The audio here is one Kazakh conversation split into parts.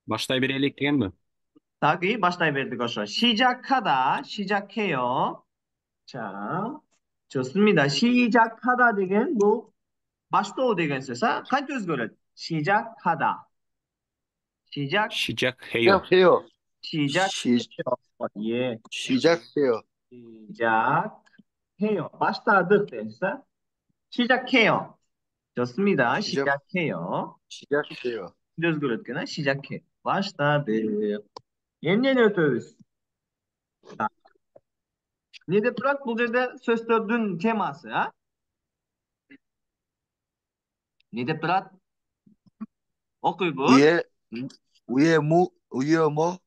Başta bir elektrik mi? Так, 이 başlayıverdik ошо. 시작하다, 시작해요. 자, 좋습니다. 시작하다 деген бұл баштоо деген сөз, а? Кантип өзгөрөт? 시작하다. 시작, 시작해요. 시작해요. 시작. 시, 예. 시작해요. 시작해요. başladık деген сөз, а? 시작해요. 좋습니다. 시작, 시작해요. 시작해요. өзгөрөт екен, а? 시작해. Başladık. Эмнени өтөбүз? Не деп турат бул жерде сөздөрдүн темасы, а? Не деп турат? Окуйбуз. 위에, 위에 뭐,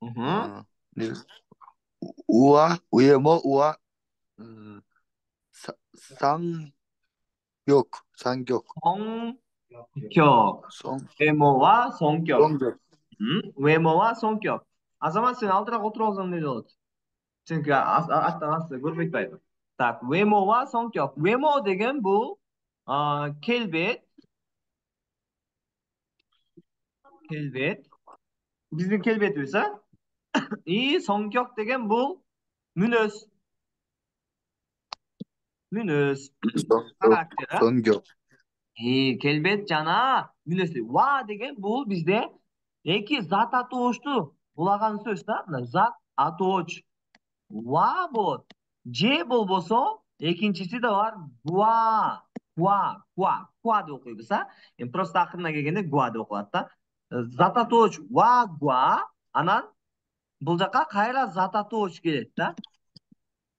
Мгм. 네. 위에 뭐, 음, 사, 상격, 상격, 성격. 성, 외모와 성격. 성격. 외모와 성격. Азамат, сен алтыраак отуруп алсаң эмне болот? Чүнкү аттан асты көрбөйт атпайбы? Так, 외모와 성격. 외모 деген бул келбет, келбет. Биздин келбетибиз, а? И 성격 деген бул мүнөз, мүнөз, 성격, характер, а? 성격. Келбет жана мүнөз. Ва деген бул бизде эки зат атоочту булаган сөз да. Мына зат атооч. Ва болот. Же болбосо экинчиси да бар. Гуа. Гуа деп окуйбуз, а? Эми просто акырына келгенде гуа деп окулат да. Зат атооч ва гуа. Анан бул жака кайра зат атооч келет да.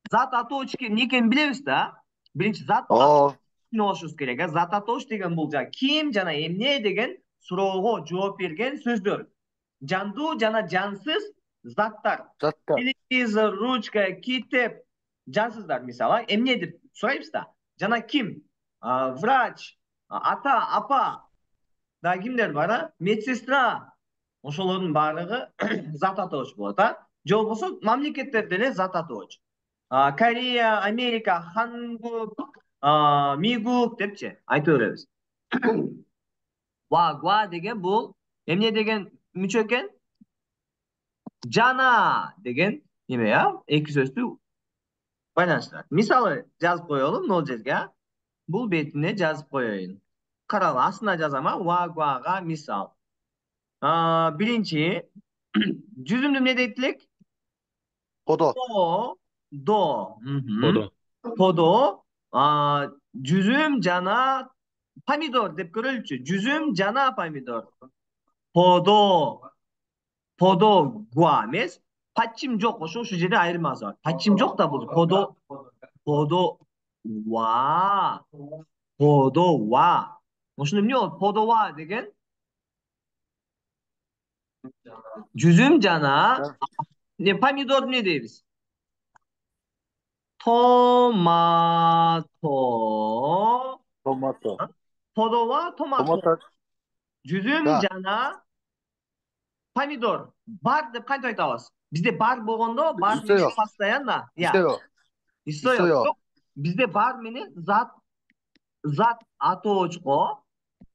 Зат атооч эмне экенин билебиз да. Биринчи зат 어, болушубуз керек. Зат атооч деген бул ким жана эмне деген суроого жооп берген сөздөр. Жандуу жана жансыз заттар. 짰다. Телевизор, ручка, китеп, жансыздар мисалы, эмне деп сурайбыз да. Жана ким? Врач, ата, апа, да кимдер бар, а? Медсестра. Ошолордун баардыгы зат атооч болот, а? Же болбосо мамлекеттерде эле зат атооч. Корея, Америка, Хангук, Мигук депчи айта беребиз. Гуа деген бул эмне деген мүчө экен? Жана деген неме, а? Эки сөздү байланыштырат. Мисалы жазып коелу могул жерге, а? Бул бетине жазып коеюн. Каралы, астына жазам, а? Гуага мисал. Биринчи жүзүмдү эмне дейт элек? 포도, До. O da. Подо. Жүзүм жана помидор деп көрөлүчү. Жүзүм жана помидор. Подо. Подо гуа эмес. Пачим жок. Ошо жерде айырмасы бар. Пачим жок да бул. Подо ва. Подо ва. Ошондо эмне болот? Подо ва деген жүзүм жана помидор эмне дейбиз? 토마토. 토마토, 포도와 토마토. 토마토가 жүзүм жана помидор. Бар деп кантип айта аласыз? Бизде бар болгондо бар менен 있어요, постоянно. 있어요, 있어요. 있어요. Жок. Бизде бар менен зат атоочко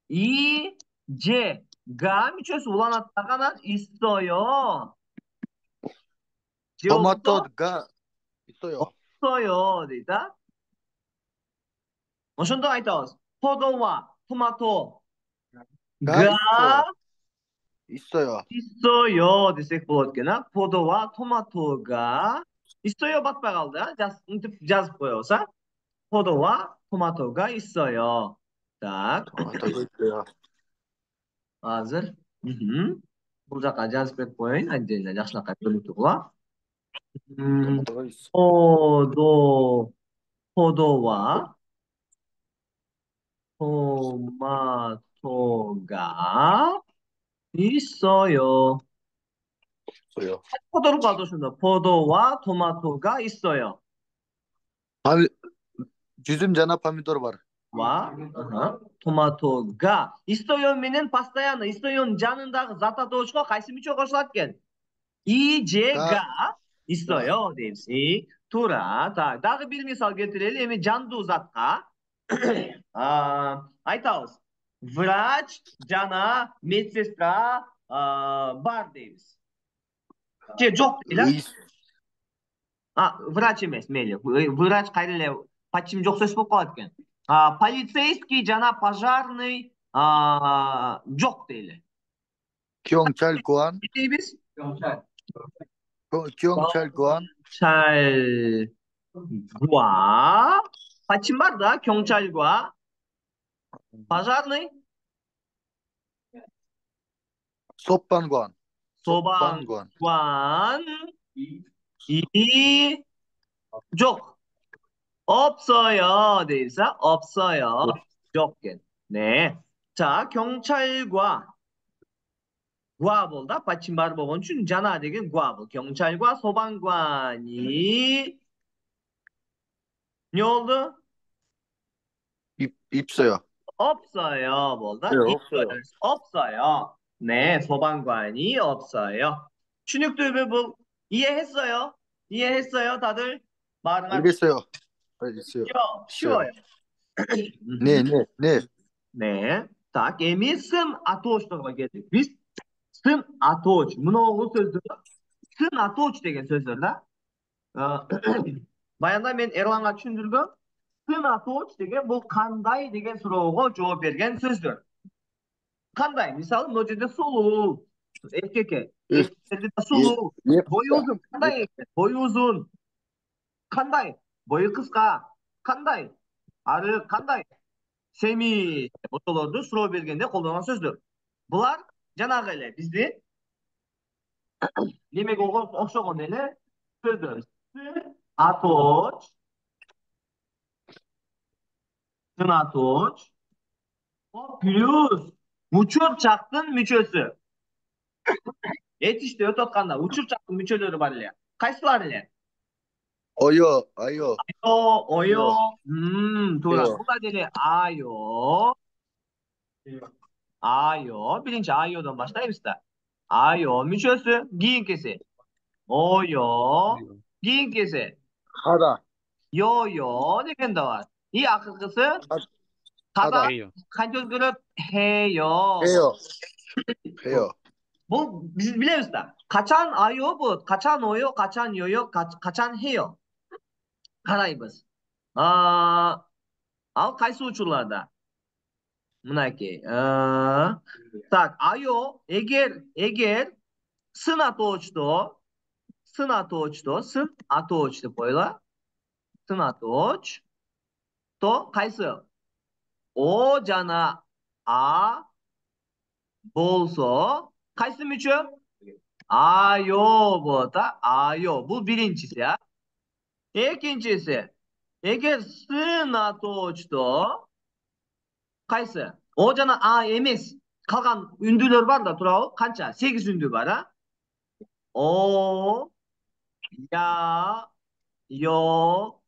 и же га мүчөсү уланат дагы анан 있어요. же болбосо 토마토가 있어요. 없어요 дейт, а? ошондо айтабыз. 포도와 토마토가 가 있어요, 있어요. 있어요 десек болот экен, а? 포도와 토마토가 있어요 батпай калды, а? Мынтип жазып коебуз, а? 포도와 토마토가 있어요. Так, 토마토가 있어요. азыр бул жака жазып берип коеюн, отдельно жакшынакай көрүнүктүү кылып. 토마토가 있어. 포도와 토마토가 있어요. 있어요. 포도로 가도 습니다 포도와 토마토가 있어요. 파미, 주즘자나 파미도르 bar. 와, 토마토가 있어요 менен постоянно 있어요нун жанындагы зат атоочко кайсы мүчө кошулат экен? 가, 이제가 있어요 дейбиз. туура. Так, дагы бир мисал келтирели. Эми жандуу затка айтабыз. Врач жана медсестра бар дейбиз. Же жок дейли. Ый. Врач эмес, мейли. Врач кайра эле почему жок сөз болуп калат экен. Полицейский жана пожарный жок дейли. 경찰관. Не дейбиз? 경찰관. 경찰과 받침 бар да, 경찰과 пожарный 소방관. 소방관. 소방관 이 족 없어요 돼있어 없어요 족겐 네. 자 경찰과 과 болда 받침 бар болгон үчүн жана деген 과 бул 경찰과 소방관이 не болду 입서요. 없어요 бол다 네, 없어요. 없어요 네 소방관이 없어요 춘육도입에 뭐 이해했어요 이해했어요 다들 말은 알겠어요. 알겠어요. 쉬워요 네, 네, 네. 네. Так, эми сын атоочторго келдик. Биз сын атооч, мынау сөздөр сын атооч деген сөздөр да. Баянда мен Эрланга түшүндүргөм. Сын атооч деген бул кандай деген суроого жооп берген сөздөр. Кандай? Мисалы, мына жерде сулуу, эркекке, эркектерде сулуу, бою узун, кандай экен? Бою узун. Кандай? Бою кыска. Кандай? Ары кандай? Семи ошолорду суроо бергенде колдонгон сөздөр. Булар жанагы эле бизди немеге окшогон эле сөздөр. Аточ, сынаточ, плюс учурчактын мүчөсү. Этиште өтүп атканда учурчактын мүчөлөрү бар эле. Кайсылар эле? 어여, 아요. Ойо. Туура. Ойо. Булар деле айо. Айо. Биринчи айодон баштайбыз да. Айо мүчөсү, кийинкиси. Ойо. Кийинкиси. 하다. 요요 деген да бар. И акыркысы када 해요. канча өзгөрөт? Heyo. 해요. 해요. Бул биз билебиз да. Качан айо болот, качан ойо, качан йойо, качан heyo. Карайбыз. Ал кайсы учурларда? Мынакей. Так, айо эгер сын атоочто, сын атооч деп койгула. Сын атооч то кайсы? О жана а болсо кайсы мүчө? Айо болот да. Айо. Бул биринчиси, а. Экинчиси. Эгер сын атоочто кайсы? О жана а эмес. Калган үндүүлөр бар да, туурабы? Канча? 8 үндүү бар, а? О, я, yo.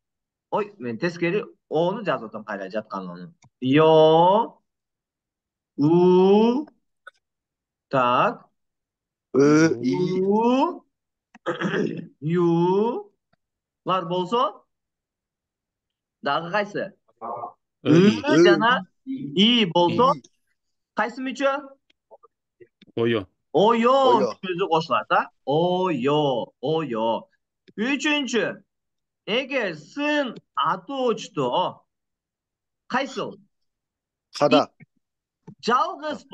Ой, мен тескери ону жазып атам, кайра жаткан ону. Yo, у, так. 이. У, юлар болсо дагы кайсы? 의, жана и болсо 이. кайсы мүчө? 오요. Ойо Ойо. мүчөсү кошулат, да? Ойо. Үчүнчү. Эгер сын атоочто кайсыл? 하다. жалгыз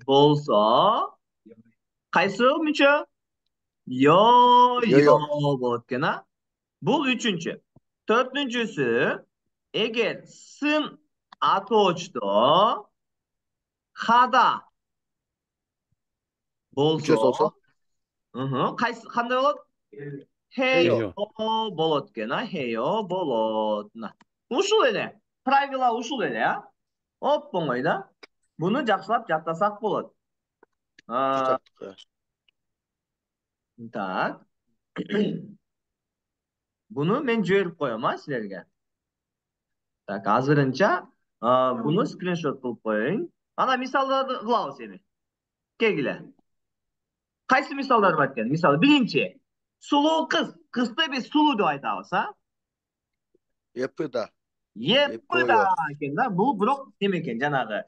болсо кайсыл мүчө? Йо. болот экен, а? Бул үчүнчү. Төртүнчүсү, эгер сын атоочто хада мүчөсү болсо, болсо? кайсы кандай болот? Heyo. болот экен, а? Heyo болот. Ушул эле. Правила ушул эле, а? Оп оңой да. Буну жакшылап жаттасак болот. Так. Буну мен жиберип коем, а, силерге. Так, азырынча буну скриншот кылып коеюн. Ана мисалдарды кылабыз эми. Келгиле. Кайсы мисалдар бар экен? Мисалы, биринчи. Сулуу кыз. Кызды биз сулуу деп айтабыз, а? 예쁘다. Еппыда экен да. Бул бирок неме экен, жанагы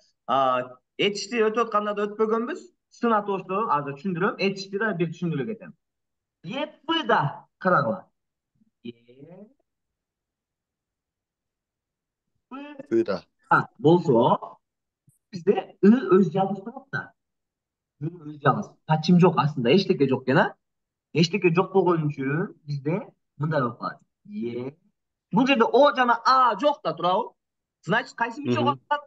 Etişti ötüyotkanda da ötpөгөнбүз. Сын атошту азыр түшүндүрөм. Etişti да бир түшүндүрө кетем. Еппыда караңла. Еппы Bıda. болсо бизде өз жалгыз турат да. Өз жалгыз. Пачим жок астында, эчтеке жок экен, а? Эчтеке жок болгон үчүн бизде мындай болуп калат. Е. Бул жерде о жана а жок да турабы? Значит, кайсы мүчө Mhm. калат?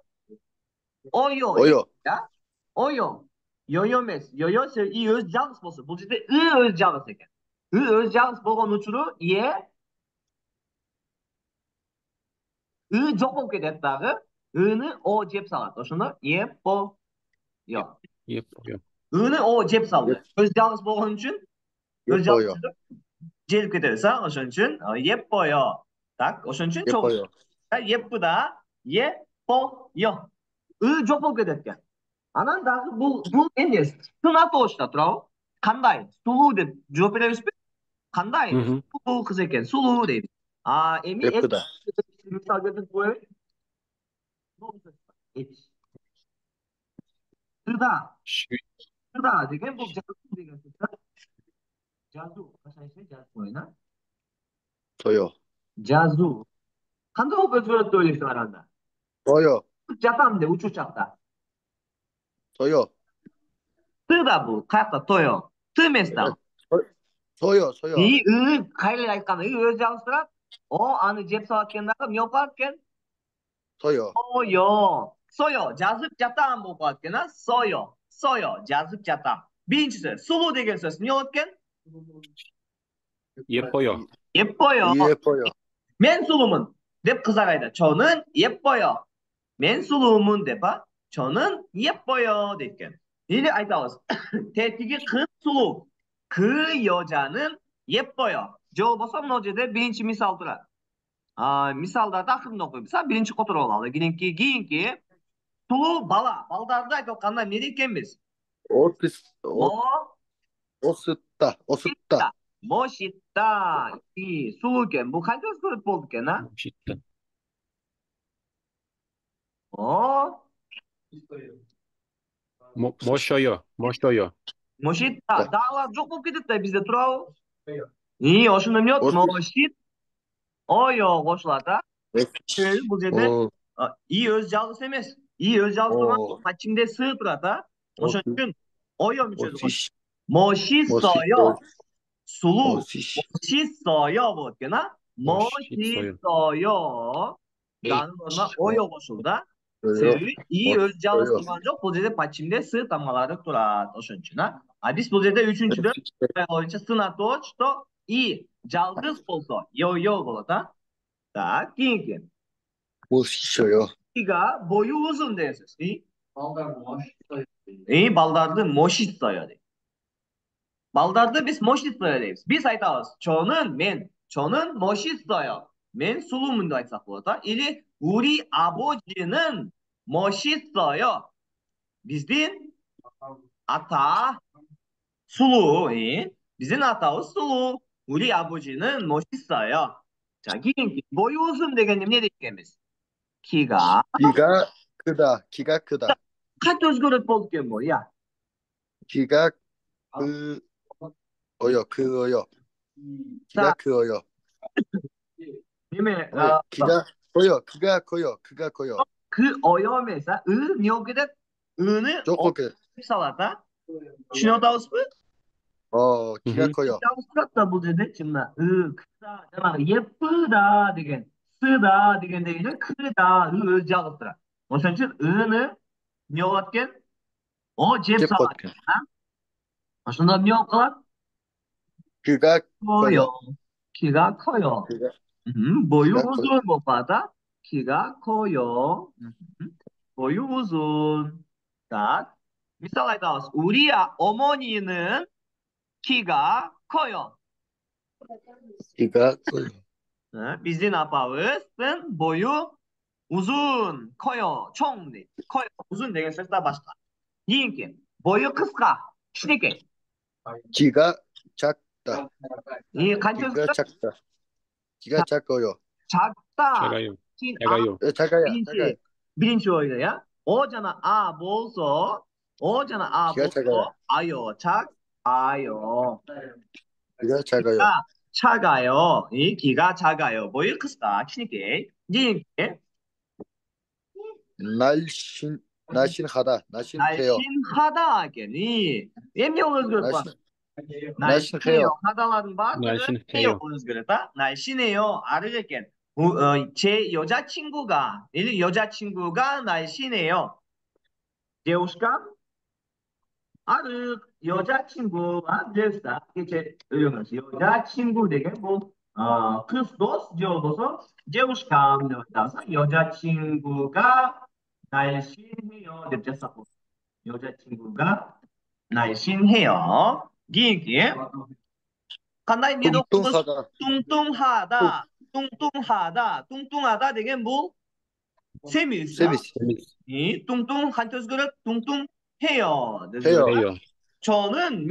Ойо. Oyo. Ya. Ойо. Йо эмес. Йо и өз жалгыз болсо, бул жерде өз жалгыз экен. Өз жалгыз болгон учуру жок болуп кетет дагы. Ны о жеп салат. Ошондо еппо. Йо. Yepoyo. Ны о жеп салды. Өз жалгыз болгон үчүн өз Yepoyo. жалгыз желип кетебиз, а? Ошон үчүн еппойо. Так, ошон үчүн чоң Yepoyo. еппыда еппойо. Жок болуп кетет экен. Анан дагы бул эмне? Сын атоочта турабы? Кандай? Сулуу деп жооп беребизби? Кандай? Mhm. Сулуу кыз экен. Сулуу дейбиз. Эми Yeppıda. мисал келтирип коеюн. Сыда. Şu- Сыда деген бул жазуу деген сөз да. Жазуу. Кашайчы жазуу коюна. Soyo. Жазуу. Кандай болуп өзгөрөт деп ойлойсуңар анда? Soyo. Жатам деп учурчакта. Soyo. Сыда бул. Каякта тойо. Ты эмес да. Soyo. Soyo. Кайра эле айтканда өз жалгыз турат. Аны жеп салат экен дагы, эмне болуп калат экен? Soyo. Сойо. Жазып жатам болуп калат экен, а? Сойо. Жазып жатам. Биринчиси, сулуу деген сөз эмне болот экен? Yepoyo. Еппойо. Yepoyo. Мен сулуумун деп кыз агайда. Чонун еппойо. Мен сулуумун деп, чонун еппойо дейт экен. Или айтабыз. Тетиги кыз сулуу. 그 여자는 예뻐요. же болбосо мына жерде биринчи мисал турат. Мисалдарды акырында окуйбуз. Биринчи которуп алалы. Кийинки сулуу бала. Балдарды айтып атканда эмне дейт экенбиз? Osutta. Osutta. 멋있다. сулуу экен. Бул кантип өзгөрөт болду экен, а? Şitten. Moşoyo. Moşoyo. 멋있다. Дагы жок болуп кетет да бизде турабы? Ошондо эмне болот? 멋있. Ойо кошулат, а? Себеби бул жерде өз жалгыз эмес. өз жалгыз турган пачимде сы турат, а? Ошон үчүн ойо мүчөсү. 멋있어요. сулуу. 멋있어요 болот экен, а? 멋있어요. Данын ордуна ойо кошулду да. Себеби өз жалгыз турган жок. Бул жерде пачимде сы тамгалары турат. Ошон үчүн, а? Биз бул жерде үчүнчүдөн боюнча сын атоочто жалгыз болсо йо болот, а? Так, кийинки. 멋있어요. Ки가 бою узун деген сөз. Балдарды 멋있어요 дейт. Балдарды биз 멋있어요 дейбиз. Биз айтабыз. Чонун 멋있어요. Мен сулуумун деп айтсак болот, а? Или 우리 아버지는 멋있어요. Биздин ата сулуу. Биздин атабыз сулуу. 우리 아버지는 멋있어요. 자, кийинки. Бою узун деген эмне дейт экенбиз? 키가 크다. 키가 크다. кантип өзгөрөт болду экен бул? 키가 크어요. 키가 크어요. эме 키가 커요. 키가 커요. 그 어여 эмес, эмне болуп кетет? ны жок болуп кетет. салат, а? Түшүнүп атабызбы? 키가 커요. Жалгыз турат да бул жердечи мына кыда жанагы еппыда деген, сыда дегенде эле кыда өз жалгыз турат. Ошон үчүн ны эмне болот экен? О жеп салат. Ошондо эмне болуп калат? 키가 커요. 키가 커요. бою узун болуп калат, а? 키가 커요. бою узун. Так. мисал айтабыз. 우리 어머니는 키가 커요. 키가 커요. биздин апабыздын бою узун, 커요, чоң дейт. 커요, узун деген сөз да башка. Кийинки. бою кыска, кичинекей. 키가 작다. канча 키가 작다. 키가 작아요. 작다. 작아요. 작아요. 작아요. биринчи ойдо, 어잖아 아 bolso. 어잖아 아 키가 작아요. bolso. 아요 작아요. 키가 작아요. 키가 작아요. 이 키가 작아요. 뭐일 크스다. 키니게. 이게 날씬, 날씬하다. 날씬해요. 날씬하다겠니? emyoğlu özgür bak. 날씬, 날씬해요. 날씬해요. 하다ların bazıları 해요. 날씬해요. özgür다. 날씬해요. 알으겠겐. 제 여자친구가, 이 여자친구가 날씬해요. девушка 아르 여자친구가 됐다. 이게 öyle 여자친구 되게 뭐 kız dost diyorsa девушкам diyorsa 여자친구가 날씬해요. 됐자 여자친구가 날씬해요. 기기 간단히 니도 그것이 뚱뚱하다. 뚱, 뚱뚱하다, 뚱뚱하다, 뚱뚱하다 되게 뭐 셈이 있어. 세미스. 이 뚱뚱 한 뜻 그릇 뚱뚱해요. 해요. 해요. 저는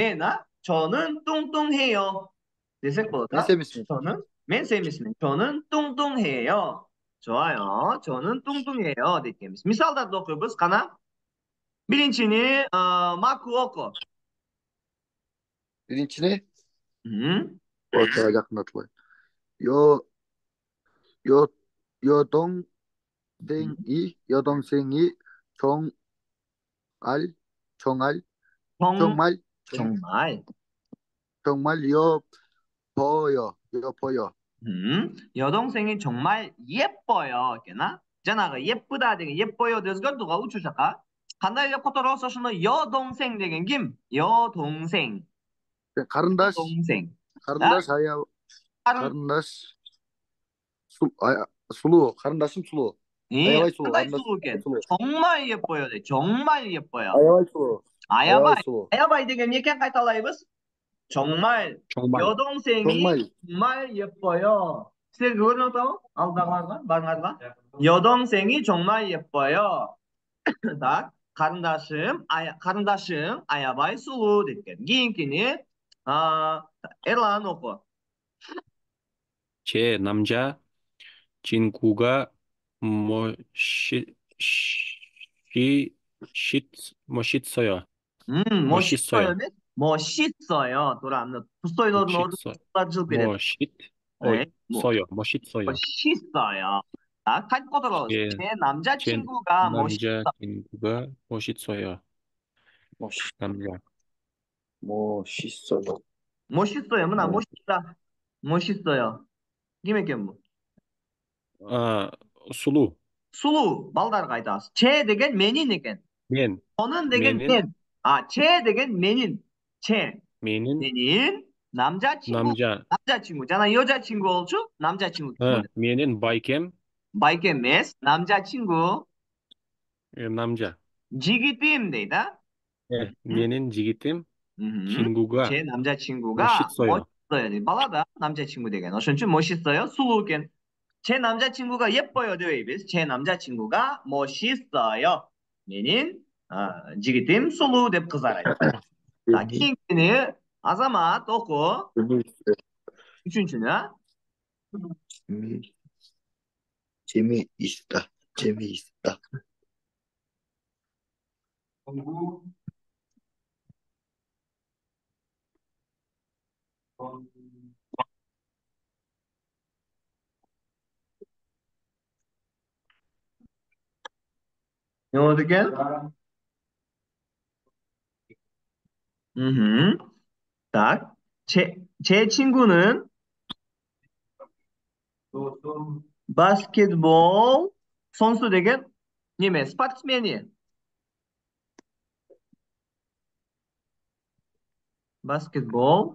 뚱뚱해요. desek 맨 bolsa 세미스. 저는 men sevmişsin. 저는 뚱뚱해요. 좋아요. 저는 뚱뚱해요. diyeceğimiz. Misalda da okuyoruz. Kana. Birincini maku oku. 비린치네? Hı. 제가 약간 놔둬봐요. 여, 여, 여동생이, Hı. 여동생이 정알, 정알, 정, 정말, 정말. 정말 여보여, 여보여. 여동생이 정말 예뻐요. 걔나? 자나가 예쁘다 되게 예뻐요. 되게 누가 우추자까? 간단하게 코토로서 şunu 여동생 되게 김. 여동생. 가른다시, 여동생. 아? 가른다시 아야, 다른 가른다시, 술루, 가른다시 술루. 이 아야와이 술루, 한가지 가른다시 수록엔 술루. 정말 예뻐요. 돼. 정말 예뻐요. 아야와이 술루, 아야바이. 아야와이 술루. 아야바이 되게 이렇게 까이탈라이브스. 정말 정말. 여동생이 정말, 정말 예뻐요. size görüyorsunuz aldalarla, barlarla. 여동생이 정말 예뻐요. 다 karındaşım ayabayi sulu dedik. Giyinkini Erlan oku. 제 남자 친구가 멋있어요. 멋있어요. 멋있어요. 멋있어요. 돌아왔는. 부스토이너는 orada 멋있어. tutlarcılık verir. 네, 멋있어요. 멋있어요. 자, 한꺼번에 제, 제 제 남자친구가 남자 친구가 멋있어요. 멋있, 남자. 멋있어요. 멋있어요. 뭐나 뭐, 멋있다. 멋있어요. 김에 뭐. 아, sulu. Sulu balдар қайтасыз. Че деген менин екен. Men. 저는 деген Menin. мен. че деген менин. че. Menin менин 남자친구. 남자. 남자친구. жаңа 여자친구 olchu. 남자친구. menin baykem 바이크 емес. 남자친구. 남자. 지기팀 deydi. menin jigitim 음. 친구가 제 남자친구가 멋있어요. 멋있어요. балада 남자친구 деген. ошон үчүн 멋있어요. sulu екен. 제 남자친구가 예뻐요. deybiz. 제 남자친구가 멋있어요. menin jigitim sulu deb qizaradi. keyingini azamat o'qu. Uchinchini. 재미, 재미있다. 재미있다. Ne oldu gel? Tak. 제 친구는 바스켓볼 선수 되게 님의 스포츠맨이. 바스켓볼.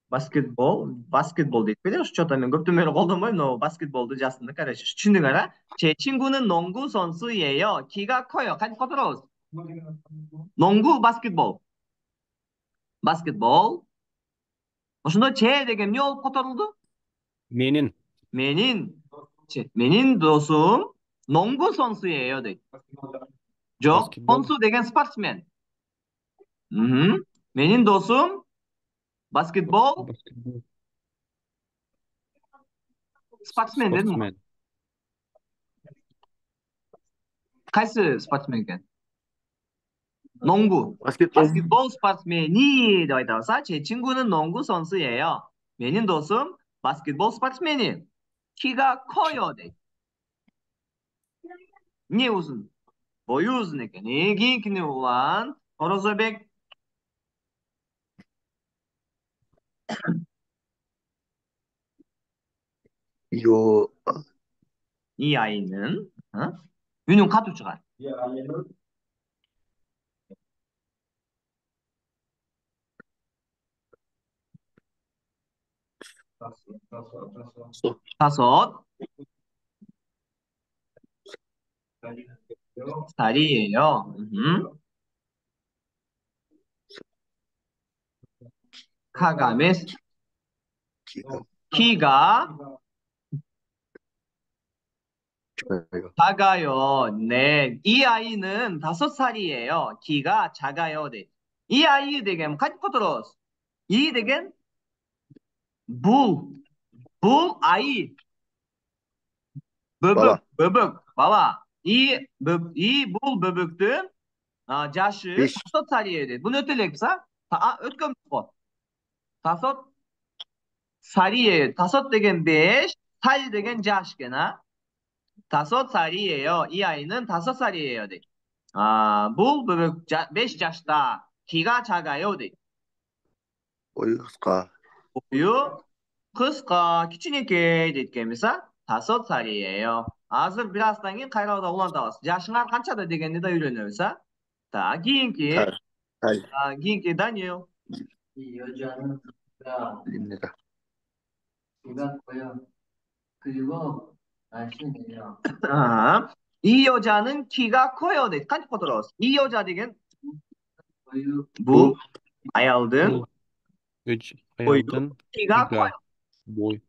바스켓볼 deyip biliyor musun? Что-то мен көптөмөлү колдонбойм, но 바스켓볼ду жасында, короче. Түшүндүң ара? 제 친구는 농구 선수예요. 키가 커요. 같이 거들어오세요. 농구 바스켓볼. 바스켓볼. ошондо 제 деген эмне болуп которулду? menin менин досум 농구 선수예요 дейт. жок, basketbol 선수 деген спортсмен. менин досум 바스켓볼 спортсмен дедим. sportsman. Qaysi sportsmen ekan? 농구. 바스켓볼. 바스켓볼 스포츠맨이 되어 있다. 제 친구는 농구 선수예요. 메닌 도슨 바스켓볼 스포츠맨이 키가 커요. 네. Niye uzun? Boyu uzun ekan. Keyingi o'g'lan O'rozbek 요, 이 아이는 윤용 카드 çıkar. 다섯 살이에요. 카가메스 기가 키가 좋아요. 작아요. 네. 이 아이는 5살이에요. 키가 작아요. 네. 이 아이 되게 카트포트로스. 이 되게 불 아이 Baba. böbük baba. 이불 böbüktün yaşı 5. 5살이에요. 돼. bunu öteleksa ötköm 거. 5살이에요. 5 되겐 5, 살 되겐 yaşgena. 5살이에요. 이 아이는 5살이에요. 돼. 불 böbük 5 yaşta. 키가 작아요. 돼. Boyu kısa. boyu kısa küçücük deyotganimizda 5살이에요. Hozir birozdan keyin qayroqda ulantiramiz. Yoshingiz qanchada deganni da o'ylanamiz. 자, keyingi 달. 달. keyingi Daniel. 이 여자는 키가 입니다. 커요. 그리고 날씬해요. 이 여자는 키가 커요. 네, 칸치 포트로스. 이 여자 되겐 보유 bu ayolдің Bu üç boyu ayaldın. 키가 커요. Boy,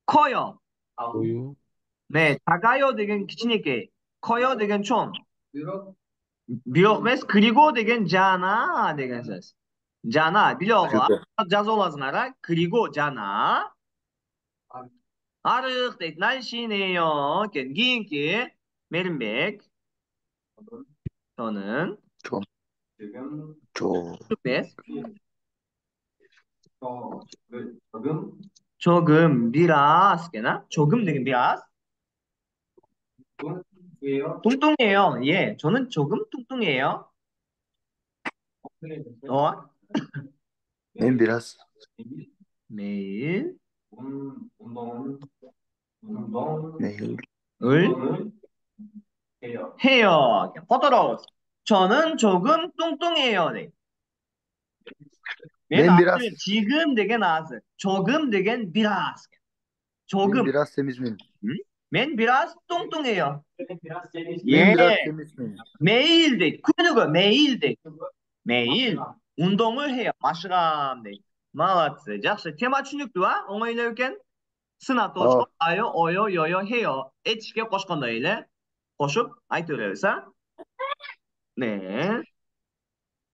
커요. boyu 네, 작아요 되겐 küçücük. 커요 되겐 좀. 유럽 Biyoq emas, 그리고 되겐 jana degan so'z. Jana, biloq 그리고 жазууларыңар, 그리고 jana. Arıq deydi, 날씬해요. keyingi Merinbek. 저는 좀, 지금 좀, emas. 조금 조금 biraz 되나? 조금 되긴 biraz. 뚱뚱해요. 뚱뚱해요. 예, 저는 조금 뚱뚱해요. ben biraz 매일 운동을 매일 해요. 해요. 포도로스. 저는 조금 뚱뚱해요. 네. Ben biraz 지금 되긴 아스. 조금 되긴 biraz. ben 조금. biraz temiz miyim? 맨 biraz 뚱뚱해요. biraz temiz. 예. Ben biraz temiz miyim? 매일 돼. 그거 매일 돼. 매일 운동을 해요. 마시감 돼. молодцы. жақсы. Тема түсінікті ва? оңайлау екен. Сына точка, айо, ойо, йойо, 해요. Hке қосқанда еле. қосып айтып береміз, 네.